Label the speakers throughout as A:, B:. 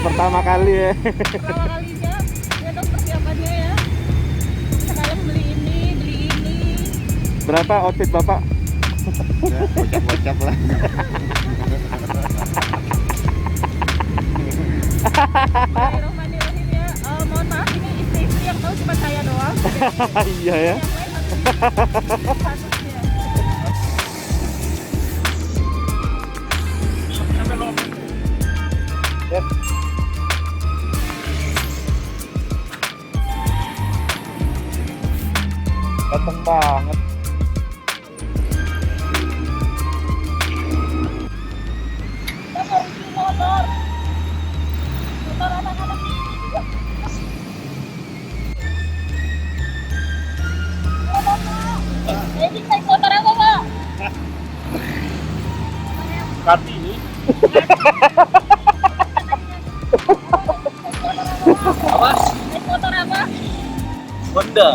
A: pertama kali ya.
B: Pertama kalinya, ya dong persiapannya ya. Sekarang beli ini.
A: Berapa outfit Bapak?
C: Bocap lah.
B: Bismillahirrahmanirrahim ya. Mohon maaf ini istri yang tahu cuma saya doang.
A: Iya ya.
B: Yang lain statusnya.
A: Ganteng banget.
B: Kita mau review motor. Motor anak-anak ini. Ini naik motor apa, Pak?
A: Kartini.
B: Apa? Naik motor apa?
A: Honda.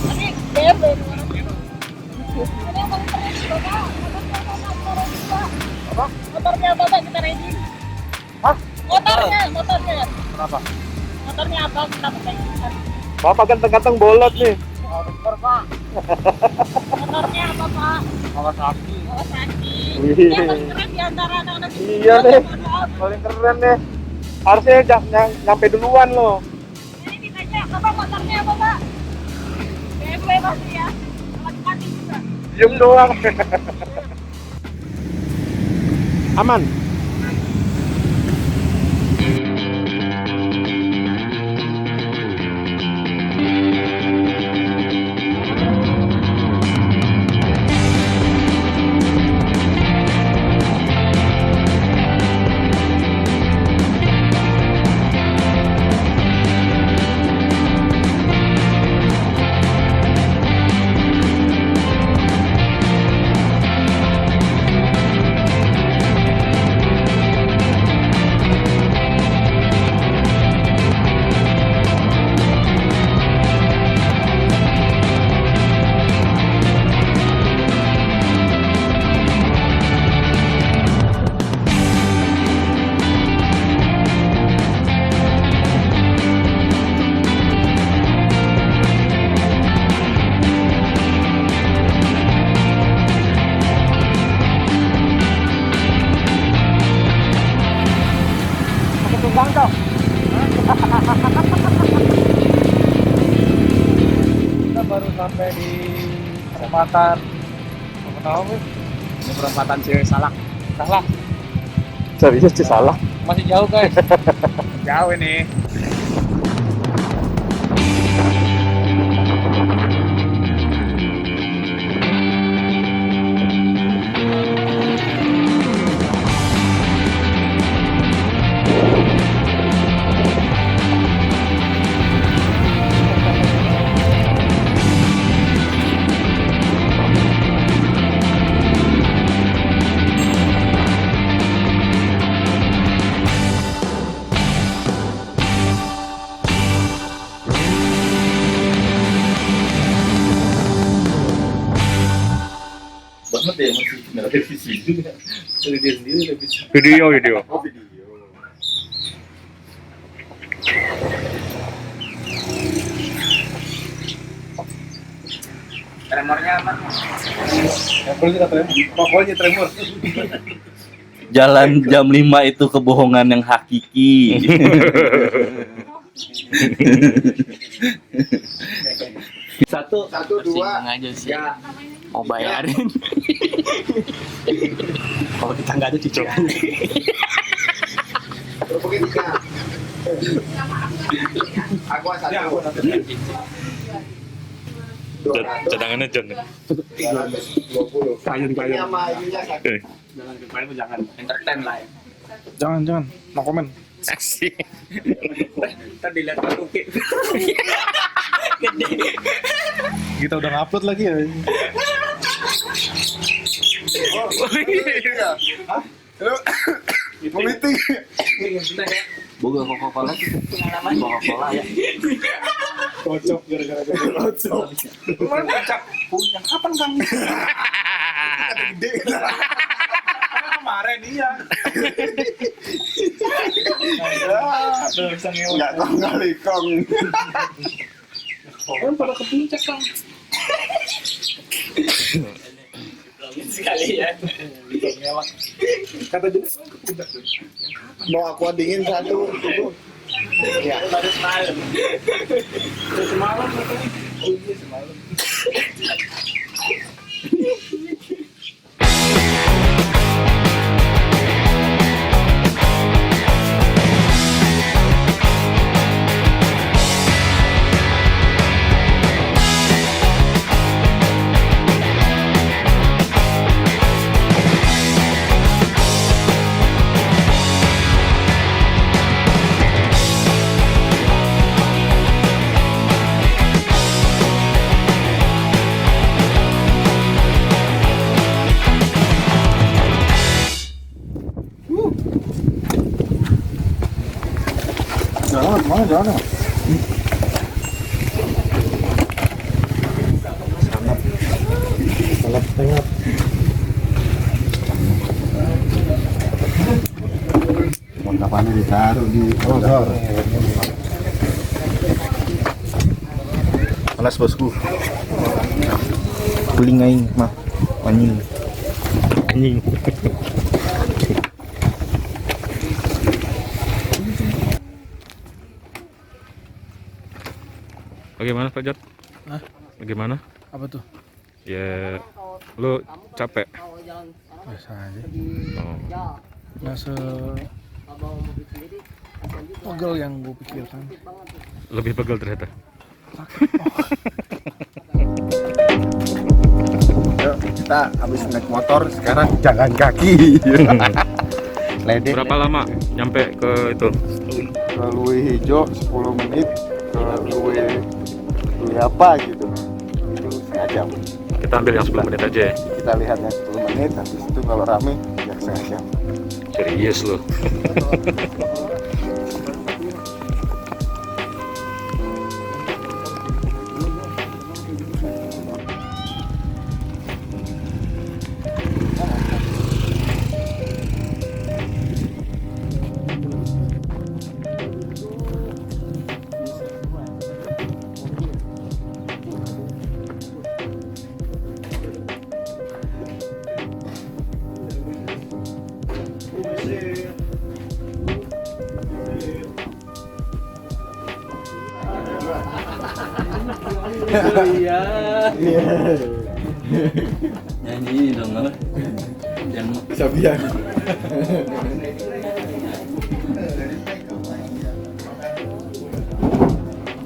B: Ini BMW. Ini yang paling keren sih, Bapak.
A: Apa?
B: Motornya apa, Pak? Kita riding.
A: Hah?
B: Motornya.
A: Kenapa?
B: Motornya apa? Kenapa kayak gitu?
A: Bapak ganteng-ganteng bolot nih.
B: Motornya apa, Pak?
A: Kawasaki.
B: Kawasaki.
A: Wih.
B: Ini yang paling keren di antara anak-anak ini.
A: Iya deh.
B: Maaf.
A: Paling keren deh. Harusnya nyampe duluan loh.
B: Ini ditanya, Bapak motornya apa, Pak? BMW pasti ya. Kawasaki juga.
A: Diem doang. Aman. Tumbang dong. Kita baru sampai di perempatan apa namanya?
C: Ini perempatan Cewek Salak.
A: Salah. Serius sih salah.
C: Masih jauh guys. Jauh ini.
D: Banget ya masih nggak revisi juga dari dia sendiri revisi.
A: Video.
D: Oh video.
C: Tremornya aman.
D: Apple kita tremor, pokoknya tremor.
E: Jalan jam 5 itu kebohongan yang hakiki.
C: Satu dua
E: aja sih.
C: ya.
E: Mau bayarin.
C: Kalau kita nggak ada dicoba.
F: Kerupuknya tiga. Aku satu.
A: Cadangannya John.
F: 20.
C: Klien
F: Ini sama ininya satu.
C: jangan klien jangan entertain lah ya.
A: Jangan. No comment.
E: Saksi.
C: Ntar dilihat Oke.
A: Kita udah ngupload lagi ya.
F: Politik.
E: Boga Coca-Cola. Coca-Cola ya.
D: Kocok gara-gara kocok.
C: Kemarin ngajak punya kapan Kang?
F: Gede.
C: Kemarin iya.
F: Enggak kong kali kong.
C: Kan pada ke puncak Kang. Sekali ya. Kata jenis ke puncak tuh.
F: Mau aqua dingin satu itu. Iya.
C: Baru semalam. Semalam katanya. Oh iya semalam.
F: Jangan. Salap tengah. Kapan ditaruh di motor? Panas bosku. Kuling aing mah. Anjing.
G: Bagaimana Pak Jat?
H: Hah?
G: Bagaimana?
H: Apa tuh?
G: Ya, lu capek?
H: Biasa aja.
G: Oh.
H: Nggak se pegel yang gue pikirkan.
G: Lebih pegel ternyata.
F: Yuk, kita habis naik motor, sekarang jalan kaki. Ledek.
G: Berapa lama nyampe ke itu?
F: Ke Lui Hijau 10 menit, ke Lui apa gitu. Itu setengah jam.
G: Kita ambil yang 10 menit aja ya.
F: Kita lihat yang 10 menit, habis itu kalau rame ya setengah jam.
G: Serius lu.
E: Nyanyi dong lah. Jangan
F: Sabian.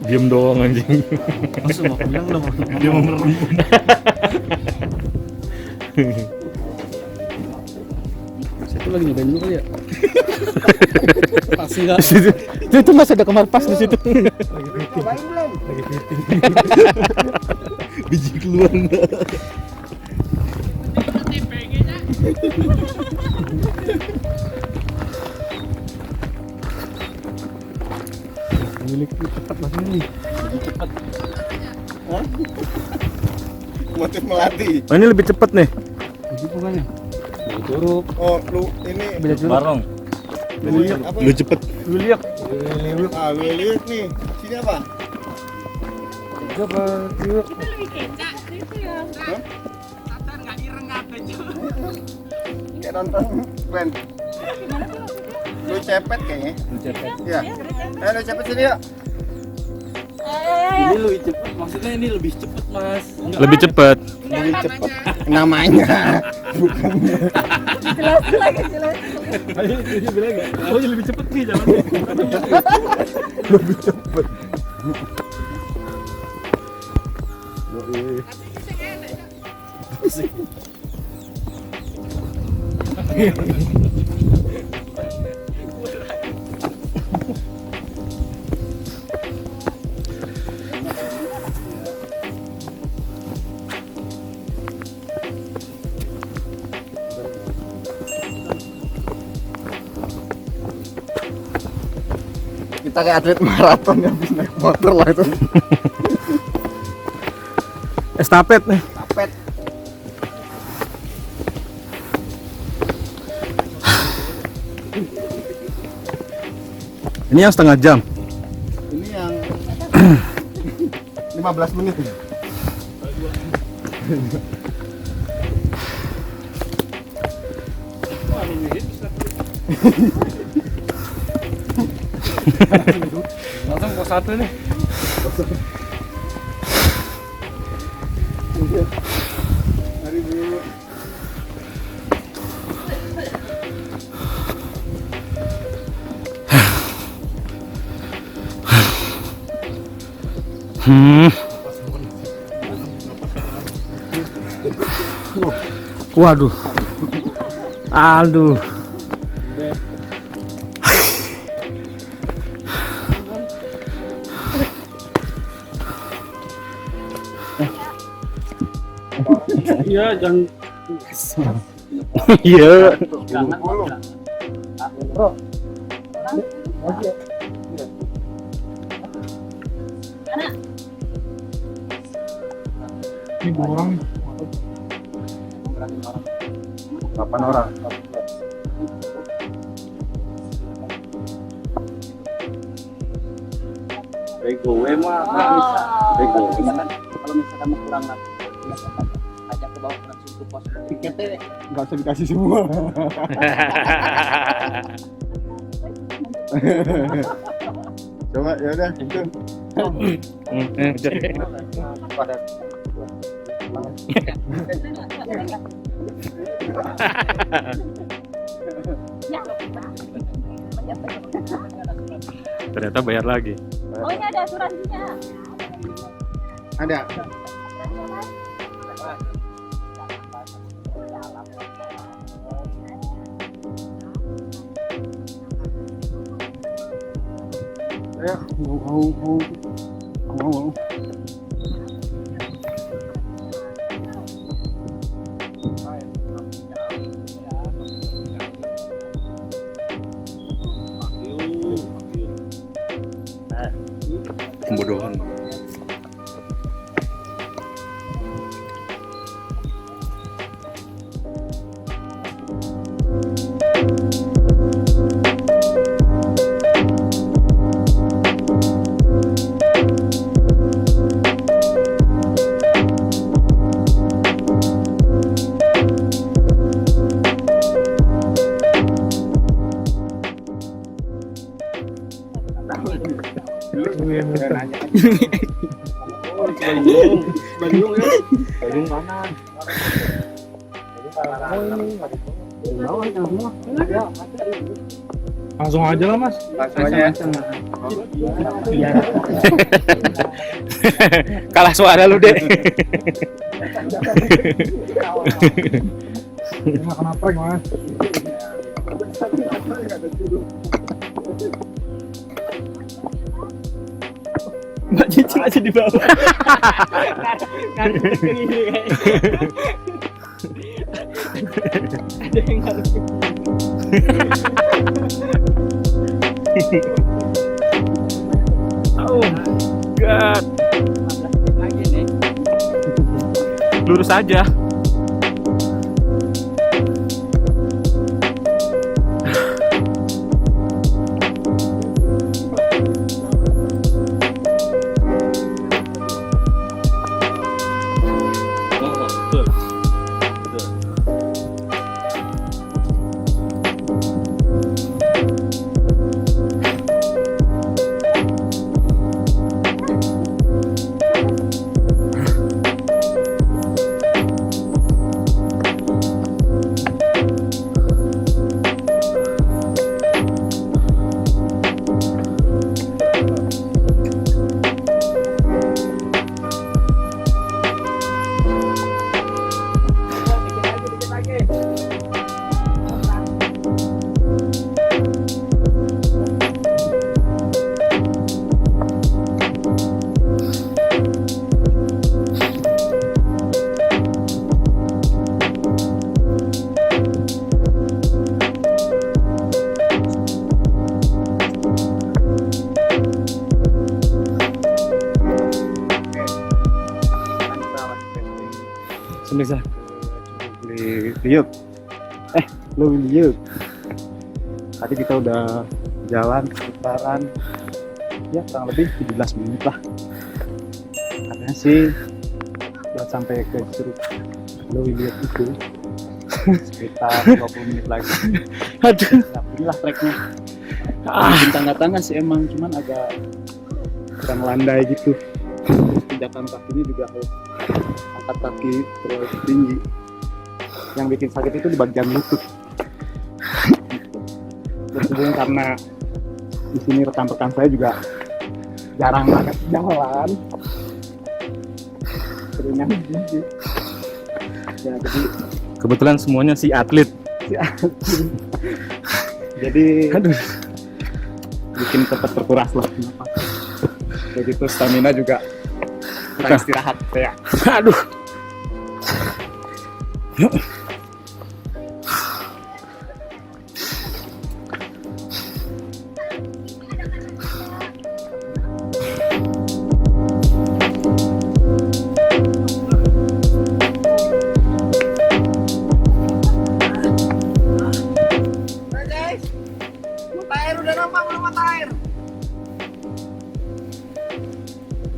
G: Diem doang anjing.
H: Langsung mau bilang dong.
G: Dia mau merem.
H: Saya tuh lagi nyobain dulu kali ya. Pasti nggak. Itu masih ada kamar pas di situ. Lagi fitting.
G: Biji keluar enggak?
H: Milik cepat mas ini.
F: Motif melati.
G: Oh, ini lebih cepat nih.
H: Jadi bukannya. Curug.
F: Oh, lu ini
H: Beda curug.
E: barong.
F: lihat apa?
G: Lu cepet.
H: Lihat.
F: Ah, lu lihat nih. Sini apa?
H: Coba curug.
B: Lebih kecak gitu ya.
F: Kayak nonton band. Lu cepet kayaknya.
E: Lu cepet.
F: Iya. Lu cepet sini yuk.
E: Ini lebih cepet, maksudnya ini lebih cepet mas.
G: Lebih cepet.
F: Lebih cepet. Namanya.
B: Jelas lagi jelas.
H: Ayo dia bilang enggak. Oh, lebih cepet nih jalannya.
F: Lebih cepet. Kita kayak atlet maraton yang bisa naik motor lah itu.
H: Estafet nih.
F: Tapet.
G: Ini yang setengah jam.
F: Ini yang 15 menit ya.
C: Langsung pos 1 nih.
F: Mari Bu.
G: Waduh. Aduh.
C: Iya, jangan
G: Iya.
C: ini 2 orang nih.
F: 8 orang.
E: Bego, mah nggak bisa. Bego. Kalau misalkan kurang ajak ke bawah langsung ke pos. Tiketnya
F: Nggak usah dikasih semua. Coba ya udah itu.
G: Ternyata bayar lagi.
B: Oh, ini ada asuransinya.
F: Ada. Ya, mau.
G: Pembodohan.
C: Langsung aja lah Mas.
F: Langsung aja.
G: Kalah suara lu, Dek.
C: Nggak kena prank Mas.
H: Mbak Cici masih di bawah. Ada yang harus.
G: Oh, God.
E: lagi nih.
G: Lurus aja.
H: Semisal Liuk. Lu Liuk. Tadi kita udah
A: jalan sekitaran ya kurang lebih 17 menit lah. Katanya sih buat sampai ke Curug Lewiliut itu sekitar 20 menit lagi.
G: Aduh.
A: Nah, inilah treknya. Tangga-tangga sih emang, cuman agak kurang landai gitu. Pijakan kakinya juga harus angkat kaki terlalu tinggi. Yang bikin sakit itu di bagian lutut. Berhubung karena di sini rekan-rekan saya juga jarang banget jalan. Seringnya gigi. Ya, jadi
G: Kebetulan semuanya si atlet.
A: jadi bikin cepat terkuras lah napas. Begitu stamina juga kurang istirahat saya.
G: Aduh.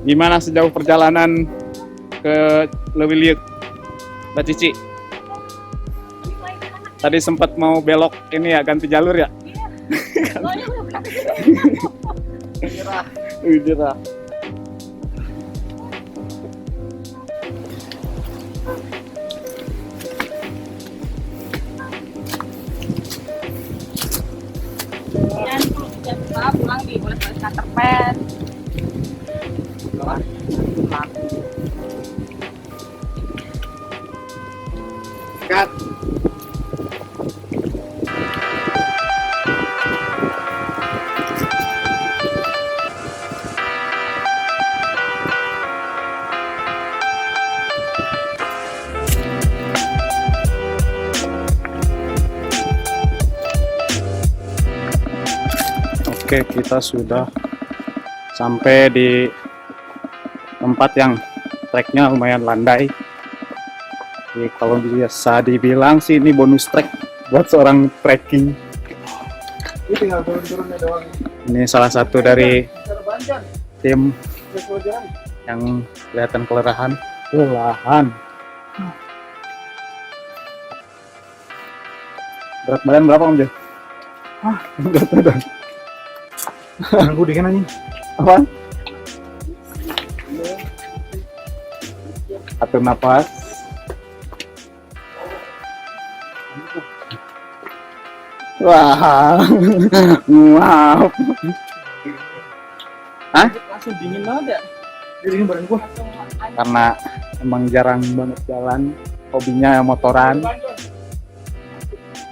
A: Gimana sejauh perjalanan ke Lewiliut, Mbak Cici? Tadi sempat mau belok ini ya, ganti jalur ya? Udah.
B: Jangan pulang di boleh kantor pes.
A: Cut. Oke, kita sudah sampai di tempat yang treknya lumayan landai. Jadi kalau biasa dibilang sih ini bonus trek buat seorang trekking.
F: Ini tinggal turun-turunnya doang.
A: Ini salah satu dari tim yang kelihatan kelelahan. Berat badan berapa Om Jon? Berat badan.
F: Aku dikit anjing.
A: Apa? Atur napas. Wah, wow. Hah?
E: Langsung dingin banget ya.
F: Dingin badan gua.
A: Karena emang jarang banget jalan, hobinya motoran.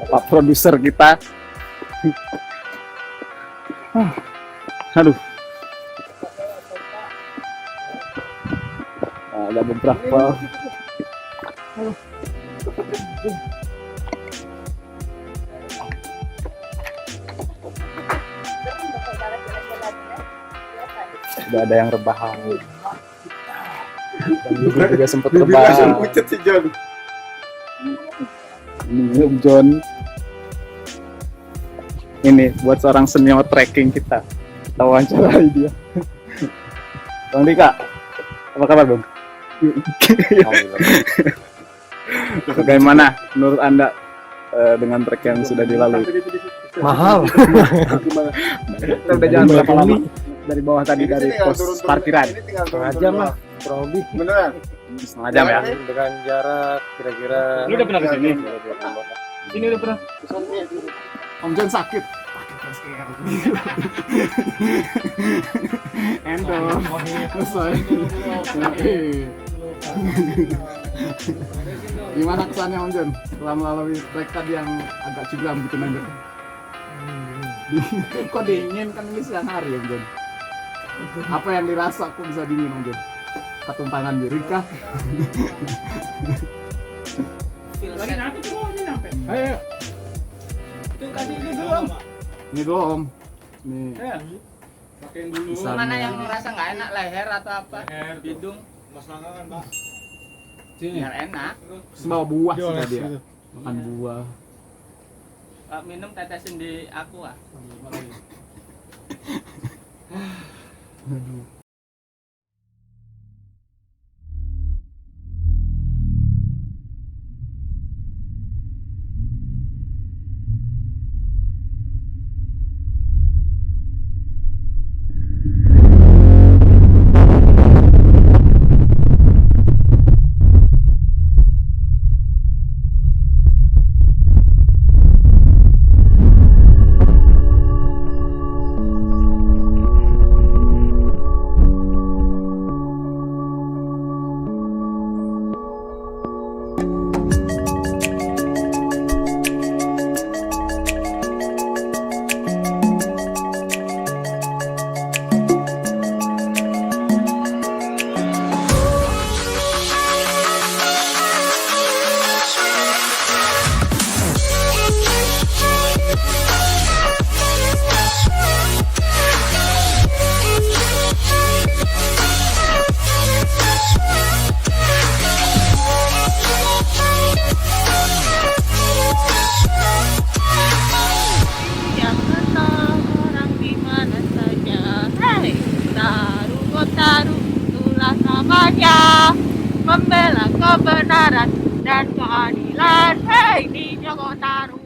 A: Bapak produser kita. Aduh. Nah, ada beberapa. Sudah ada yang rebahan. Dan juga sempat rebahan.
F: Pucet si Jon.
A: Ini Om Jon. Ini buat seorang senior trekking kita. Kita wawancarai dia. Bang Dika, apa kabar Bang? Bagaimana menurut Anda dengan trek yang sudah dilalui?
H: Mahal.
A: Kita udah jalan berapa lama? Dari bawah tadi, dari pos parkiran.
H: Setengah jam lah, kurang lebih.
F: Beneran?
A: Setengah jam ya?
H: Dengan jarak kira-kira.
G: Lu udah pernah kesini? Sini udah pernah.
A: Om Jon sakit. Endor. Gimana kesannya Om Jon setelah melalui trek tadi yang agak curam gitu nanti? Kok dingin kan ini siang hari Om Jon? Apa yang dirasa kok bisa dingin Om Jon? Ketumpangan diri kah?
C: Lagi nanti tuh ini nyampe.
A: Ayo.
C: Tuh kasih ini dulu.
A: Ini dulu Om. Nih.
C: Pakein dulu.
A: Bisa.
E: Mana yang ngerasa nggak enak, leher atau apa?
C: Leher,
E: Hidung.
C: Mas Nangka kan, Pak.
E: Biar enak.
A: Semua buah sudah dia. Makan buah.
E: Minum tetesin di aku ah.
B: Yang kenal orang di mana saja. Hei, Taru, itulah namanya. Membela kebenaran dan keadilan. Hei, di Joko Taru.